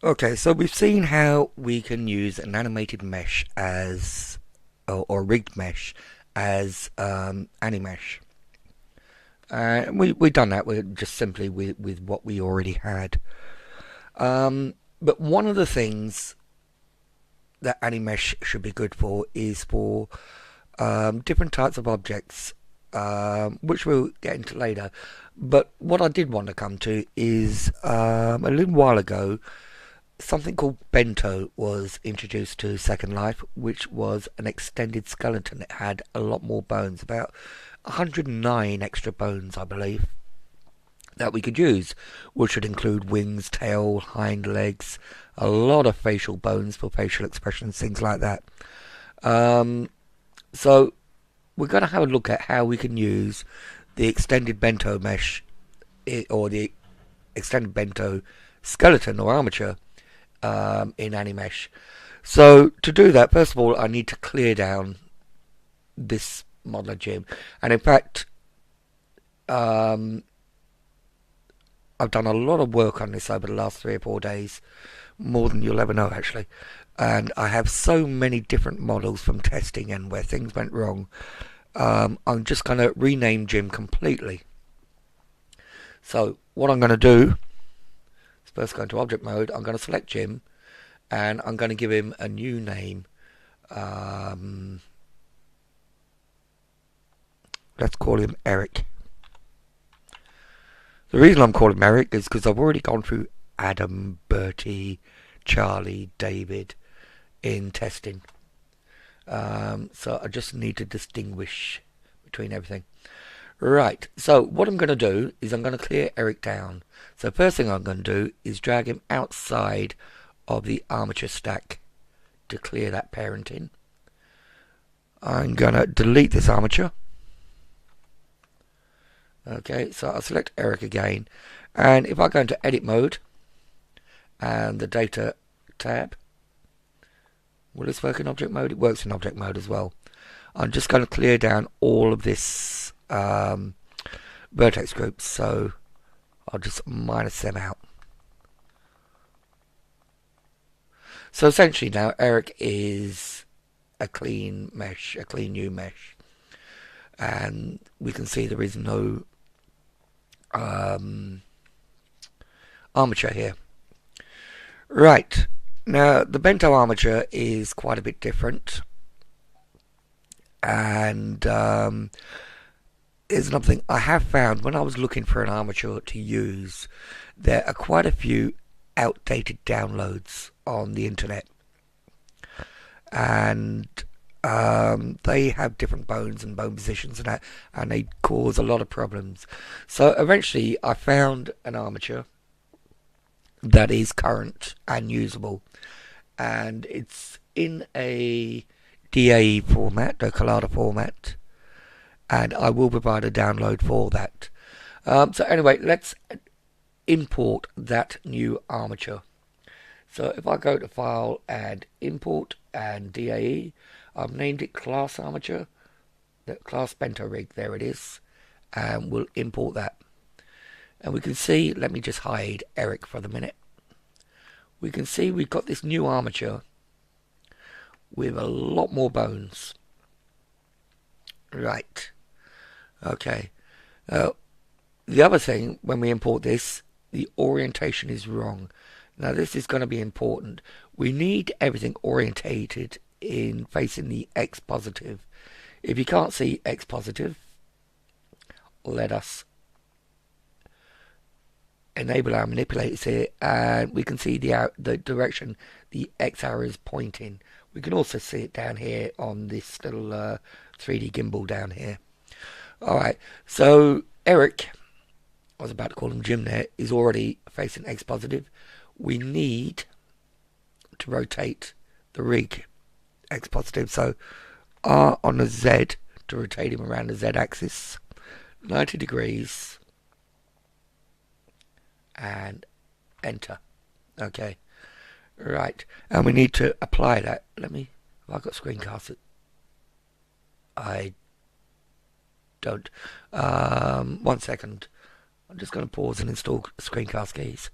Okay, so we've seen how we can use an animated mesh as, or rigged mesh as Animesh. We've done that with just simply with what we already had. But one of the things that Animesh should be good for is for different types of objects, which we'll get into later. But what I did want to come to is a little while ago, something called Bento was introduced to Second Life, which was an extended skeleton. It had a lot more bones, about 109 extra bones, I believe, that we could use, which would include wings, tail, hind legs, a lot of facial bones for facial expressions, things like that. Um, so we're going to have a look at how we can use the extended bento mesh or the extended bento skeleton or armature in Animesh. So to do that, first of all, I need to clear down this modeler gym, and in fact, um, I've done a lot of work on this over the last 3 or 4 days, more than you'll ever know actually. And I have so many different models from testing and where things went wrong. I'm just going to rename Jim completely. So what I'm going to do is first go into object mode. I'm going to select Jim and I'm going to give him a new name. Let's call him Eric. The reason I'm calling him Eric is because I've already gone through Adam, Bertie, Charlie, David in testing. So I just need to distinguish between everything. Right, so what I'm going to do is I'm going to clear Eric down. So first thing I'm going to do is drag him outside of the armature stack to clear that parenting. I'm going to delete this armature. Okay, so I'll select Eric again, and if I go into edit mode and the data tab, will this work in object mode? It works in object mode as well. I'm just going to clear down all of this vertex groups, so I'll just minus them out. So essentially now Eric is a clean mesh, a clean new mesh, and we can see there is no armature here. Right, now the bento armature is quite a bit different, and here's another thing I have found when I was looking for an armature to use. There are quite a few outdated downloads on the internet, and they have different bones and bone positions and that, and they cause a lot of problems. So eventually I found an armature that is current and usable, and it's in a DAE format, a Collada format, and I will provide a download for that. So anyway, let's import that new armature. So if I go to File and Import and DAE, I've named it Class Armature, the Class Bento Rig, there it is, and we'll import that. And we can see, let me just hide Eric for the minute. We can see we've got this new armature with a lot more bones. Right, okay. The other thing, when we import this, the orientation is wrong. Now this is going to be important. We need everything orientated in facing the X positive. If you can't see X positive, let us enable our manipulators here, and we can see the direction the X arrow is pointing. We can also see it down here on this little 3D gimbal down here. Alright, so Eric, I was about to call him Jim there, is already facing X positive. We need to rotate the rig X positive, so R on the Z to rotate him around the Z axis, 90 degrees, and enter. Okay, right, and we need to apply that. Let me, have I got screencast? I don't. 1 second. I'm just going to pause and install screencast keys.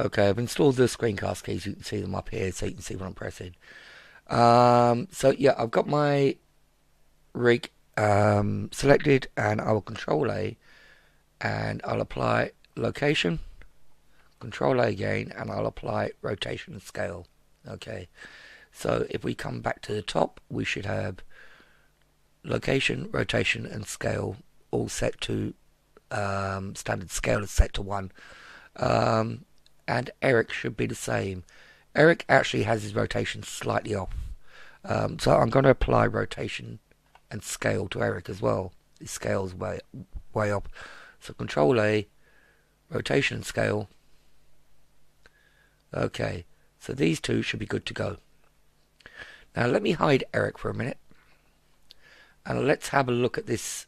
Okay, I've installed the screencast keys. You can see them up here, so you can see what I'm pressing. So yeah, I've got my rig selected, and I will Control A, and I'll apply location. Control A again, and I'll apply rotation and scale. Okay, so if we come back to the top, we should have location, rotation, and scale all set to standard scale is set to 1. And Eric should be the same. Eric actually has his rotation slightly off. So I'm going to apply rotation and scale to Eric as well. His scale's way up. So Control A, rotation and scale. Okay, so these two should be good to go. Now let me hide Eric for a minute, and let's have a look at this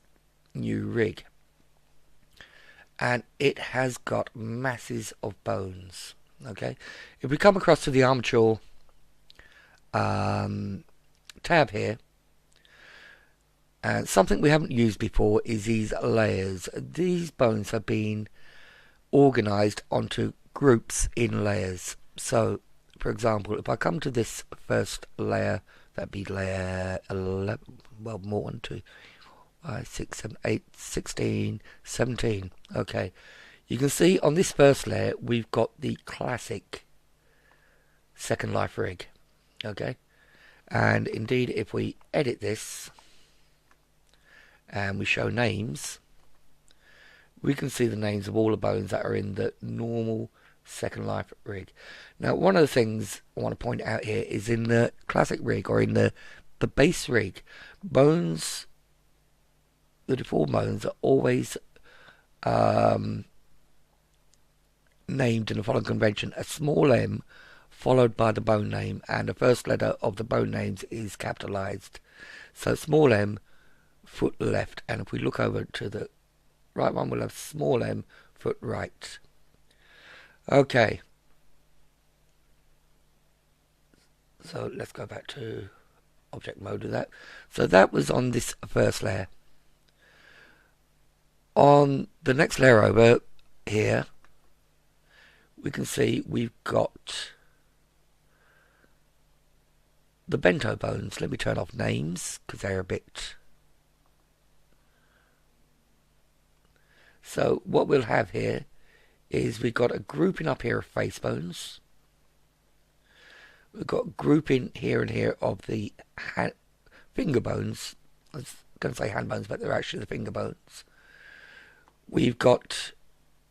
new rig. And it has got masses of bones. Okay, if we come across to the armature tab here, and something we haven't used before is these layers. These bones have been organized onto groups in layers. So for example, if I come to this first layer, that'd be layer 11, well, more 1, 2, 5, 6, 7, 8, 16, 17. Okay, you can see on this first layer we've got the classic Second Life rig. Okay, and indeed if we edit this and we show names, we can see the names of all the bones that are in the normal Second Life rig. Now one of the things I want to point out here is in the classic rig, or in the base rig, bones, the default bones are always named in the following convention: a small m followed by the bone name, and the first letter of the bone names is capitalized. So small m, foot left, and if we look over to the right one, we'll have small m, foot right. Okay, so let's go back to object mode of that. So that was on this first layer. On the next layer over here, we can see we've got the bento bones. Let me turn off names because they're a bit... So what we'll have here is we've got a grouping up here of face bones. We've got grouping here and here of the finger bones. I was going to say hand bones, but they're actually the finger bones. We've got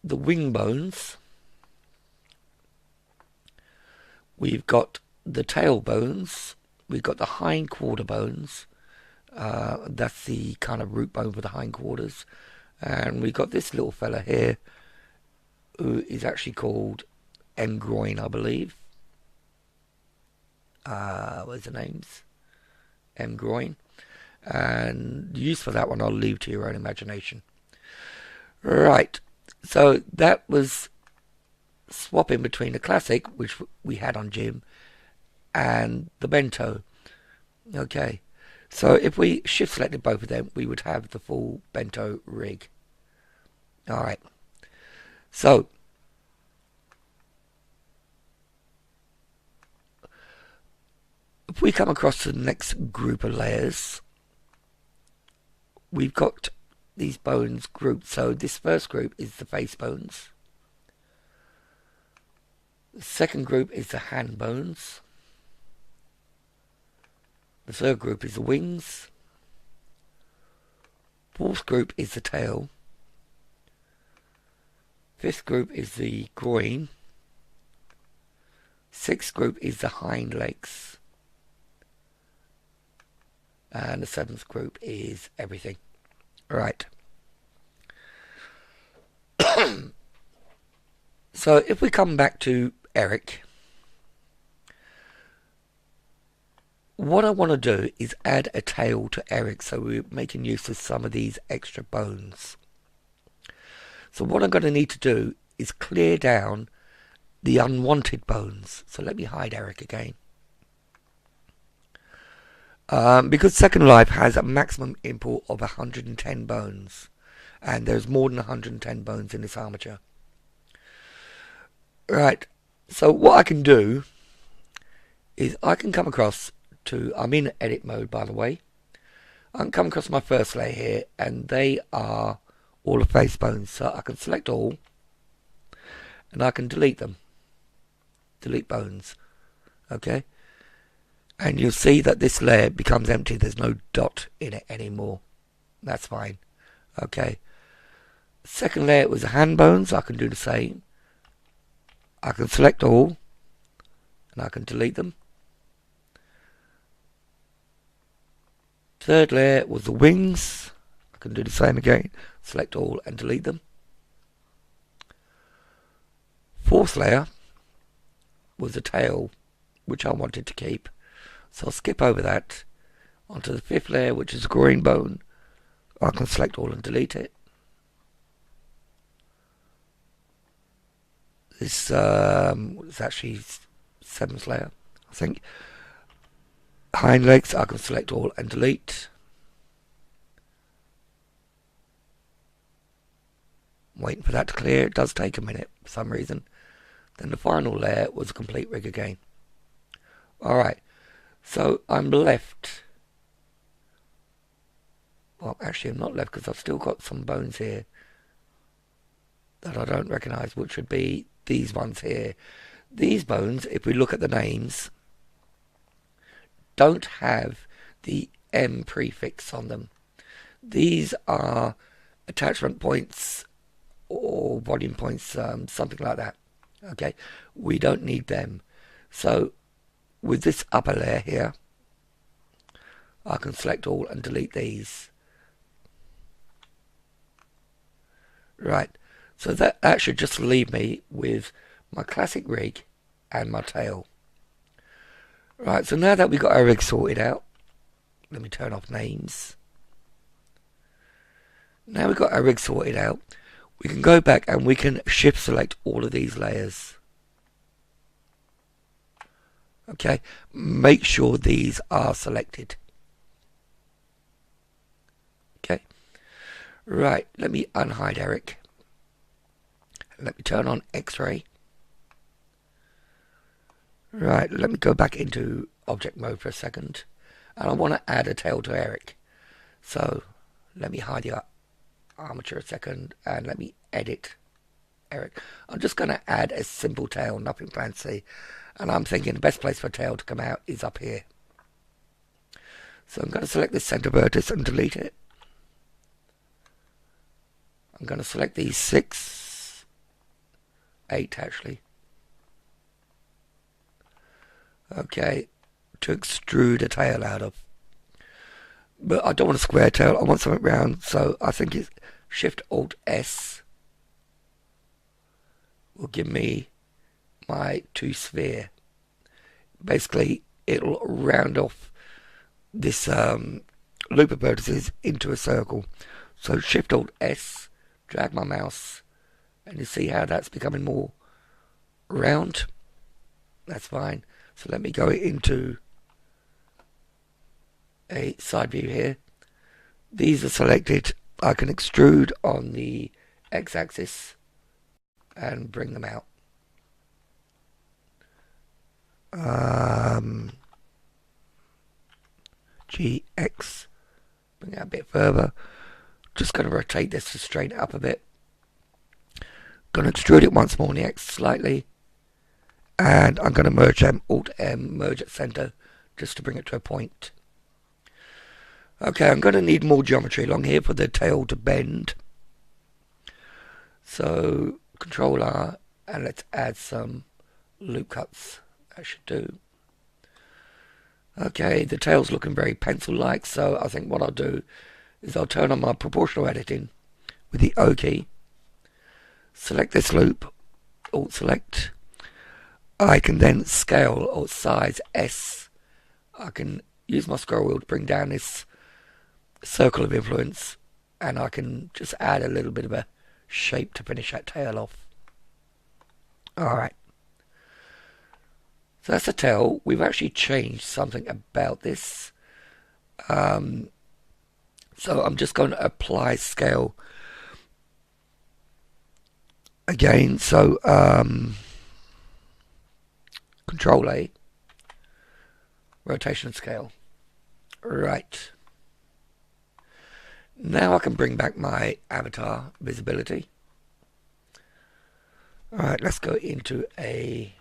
the wing bones. We've got the tail bones. We've got the hind quarter bones. That's the kind of root bone for the hindquarters. And we've got this little fella here, who is actually called M groin, I believe. Where's the names? M groin. And the use for that one I'll leave to your own imagination. Right, so that was swapping between the classic, which we had on Jim, and the bento. Okay, so if we shift selected both of them, we would have the full bento rig. Alright, so if we come across to the next group of layers, we've got these bones grouped. So this first group is the face bones. The second group is the hand bones. The third group is the wings. Fourth group is the tail. Fifth group is the groin. Sixth group is the hind legs. And the seventh group is everything. Right. So if we come back to Eric, what I want to do is add a tail to Eric, so we're making use of some of these extra bones. So what I'm going to need to do is clear down the unwanted bones. So let me hide Eric again. Because Second Life has a maximum import of 110 bones, and there's more than 110 bones in this armature. Right, so what I can do is I can come across to, I'm in edit mode by the way, I can come across my first layer here and they are all the face bones, so I can select all and I can delete them, delete bones, okay, and you'll see that this layer becomes empty, there's no dot in it anymore, that's fine, okay. Second layer was the hand bones, I can do the same, I can select all and I can delete them. Third layer was the wings, I can do the same again, select all and delete them. Fourth layer was the tail, which I wanted to keep, so I'll skip over that. Onto the fifth layer, which is the groin bone, I can select all and delete it. This is actually seventh layer, I think. Hind legs, I can select all and delete. I'm waiting for that to clear, it does take a minute for some reason. Then the final layer was a complete rig again. Alright, so I'm left. Well, actually I'm not left because I've still got some bones here that I don't recognise, which would be these ones here. These bones, if we look at the names, don't have the M prefix on them. These are attachment points or volume points, something like that. Okay, we don't need them. So with this upper layer here, I can select all and delete these. Right, so that should just leave me with my classic rig and my tail. Right, so now that we've got our rig sorted out, let me turn off names. Now we've got our rig sorted out, we can go back and we can shift select all of these layers. Okay, make sure these are selected. Okay, right, let me unhide Eric. Let me turn on X-ray. Right, let me go back into object mode for a second. And I want to add a tail to Eric. So let me hide the armature a second and let me edit Eric. I'm just going to add a simple tail, nothing fancy. And I'm thinking the best place for a tail to come out is up here. So I'm going to select this center vertex and delete it. I'm going to select these 8 actually. Okay, to extrude a tail out of. But I don't want a square tail, I want something round, so I think it's Shift Alt S will give me my 2 sphere. Basically, it'll round off this loop of vertices into a circle. So Shift Alt S, drag my mouse, and you see how that's becoming more round. That's fine. So let me go into a side view here. These are selected. I can extrude on the x-axis and bring them out. GX, bring it a bit further. Just going to rotate this to straighten it up a bit. Going to extrude it once more on the X slightly. And I'm going to merge them, Alt M, merge at center, just to bring it to a point. Okay, I'm going to need more geometry along here for the tail to bend. So, Control R, and let's add some loop cuts. That should do. Okay, the tail's looking very pencil-like, so I think what I'll do is I'll turn on my proportional editing with the O key. Select this loop, Alt Select. I can then scale or size S. I can use my scroll wheel to bring down this circle of influence, and I can just add a little bit of a shape to finish that tail off. Alright. So that's the tail. We've actually changed something about this. So I'm just going to apply scale again. So Control A, rotation scale. Right. Now I can bring back my avatar visibility. Alright, let's go into a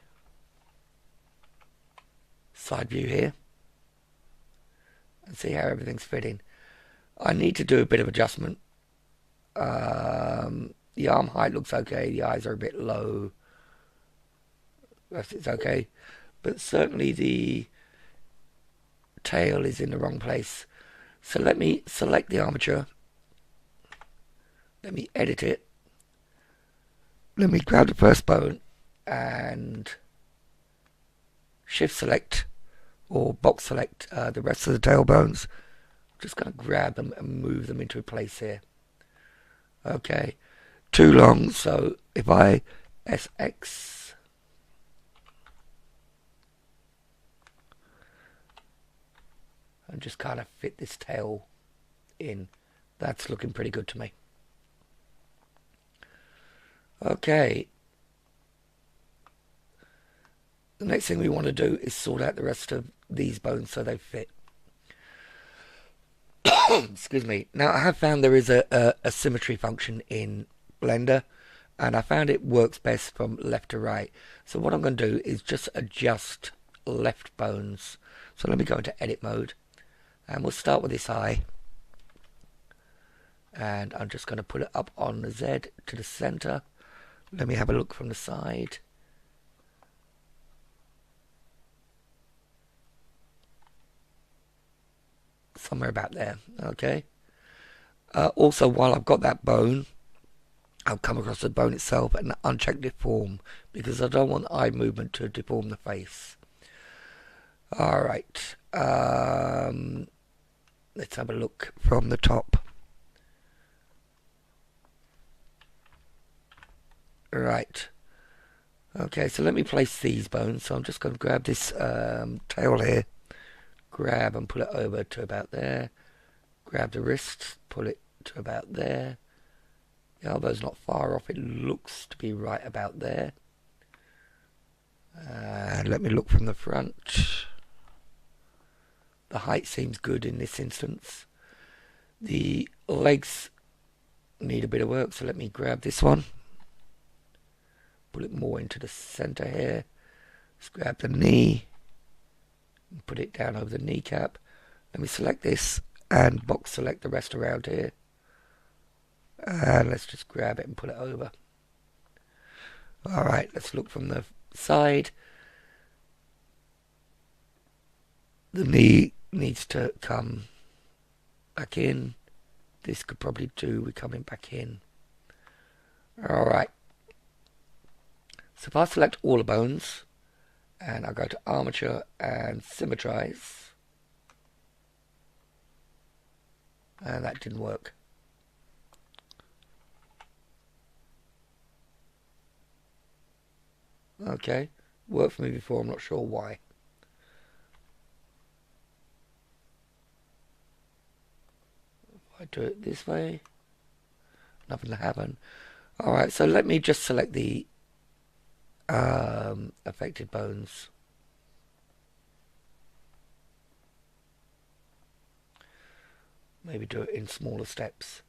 side view here and see how everything's fitting. I need to do a bit of adjustment. The arm height looks okay, the eyes are a bit low. It's okay. But certainly the tail is in the wrong place. So let me select the armature. Let me edit it. Let me grab the first bone and shift select or box select the rest of the tail bones. I'm just going to grab them and move them into a place here. Okay, too long, so if I SX and just kind of fit this tail in, that's looking pretty good to me. Okay, the next thing we want to do is sort out the rest of these bones so they fit. Excuse me. Now I have found there is a symmetry function in Blender, and I found it works best from left to right. So what I'm going to do is just adjust left bones. So let me go into edit mode, and we'll start with this eye, and I'm just going to put it up on the Z to the center. Let me have a look from the side. Somewhere about there. Okay. Also, while I've got that bone, I'll come across the bone itself and uncheck deform, because I don't want eye movement to deform the face. Alright, let's have a look from the top. Right, okay, so let me place these bones. So I'm just going to grab this tail here, grab and pull it over to about there, grab the wrist, pull it to about there. The elbow's not far off, it looks to be right about there. And let me look from the front. The height seems good in this instance. The legs need a bit of work, so let me grab this one. Pull it more into the center here. Let's grab the knee and put it down over the kneecap. Let me select this and box select the rest around here. And let's just grab it and put it over. Alright, let's look from the side. The knee needs to come back in. This could probably do with coming back in. Alright. So if I select all the bones and I go to armature and symmetrize, and that didn't work. Okay, worked for me before, I'm not sure why. If I do it this way, nothing to happen. Alright, so let me just select the affected bones. Maybe do it in smaller steps.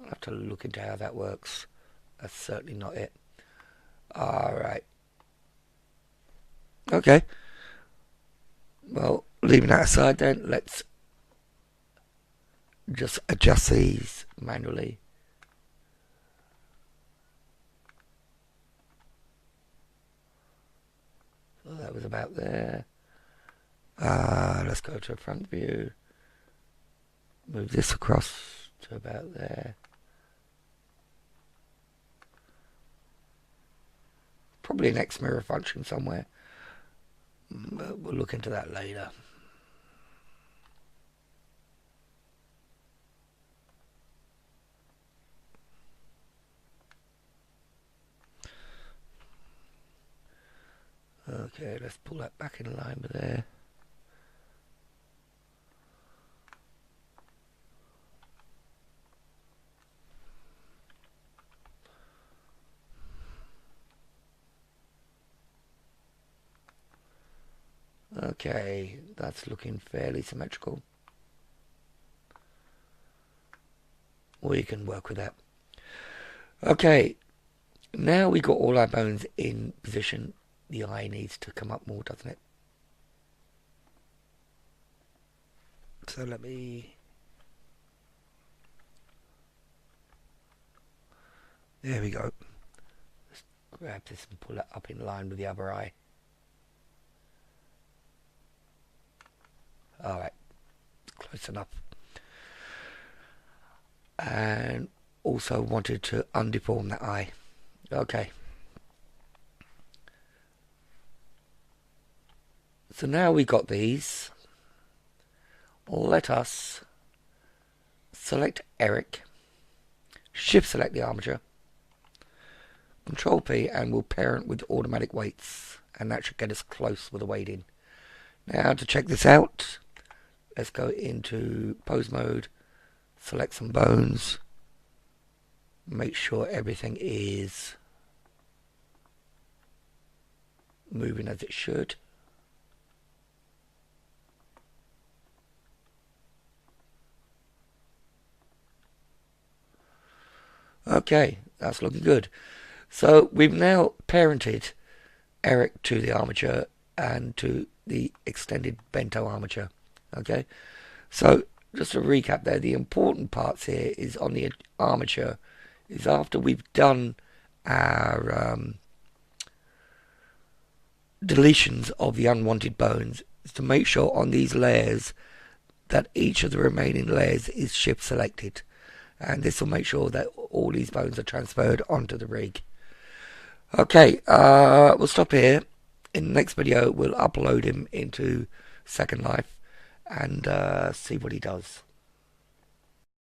I'll have to look into how that works. That's certainly not it. Alright. Okay. Well, leaving that aside then, let's just adjust these manually. So that was about there. Let's go to a front view. Move this across to about there. Probably an X mirror function somewhere. But we'll look into that later. Okay, let's pull that back in line with there. Okay, that's looking fairly symmetrical. We can work with that. Okay, now we got all our bones in position. The eye needs to come up more, doesn't it? So let me... There we go. Let's grab this and pull it up in line with the other eye. Alright, close enough. And also wanted to undeform that eye. Okay. So now we got these. Let us select Eric, shift select the armature, Control P, and we'll parent with automatic weights, and that should get us close with the weight in. Now to check this out, let's go into pose mode, select some bones, make sure everything is moving as it should. Okay, that's looking good. So we've now parented Eric to the armature and to the extended bento armature. Okay, so just to recap there, the important parts here is on the armature is after we've done our deletions of the unwanted bones, is to make sure on these layers that each of the remaining layers is shift selected, and this will make sure that all these bones are transferred onto the rig. Okay, we'll stop here. In the next video we'll upload him into Second Life and see what he does.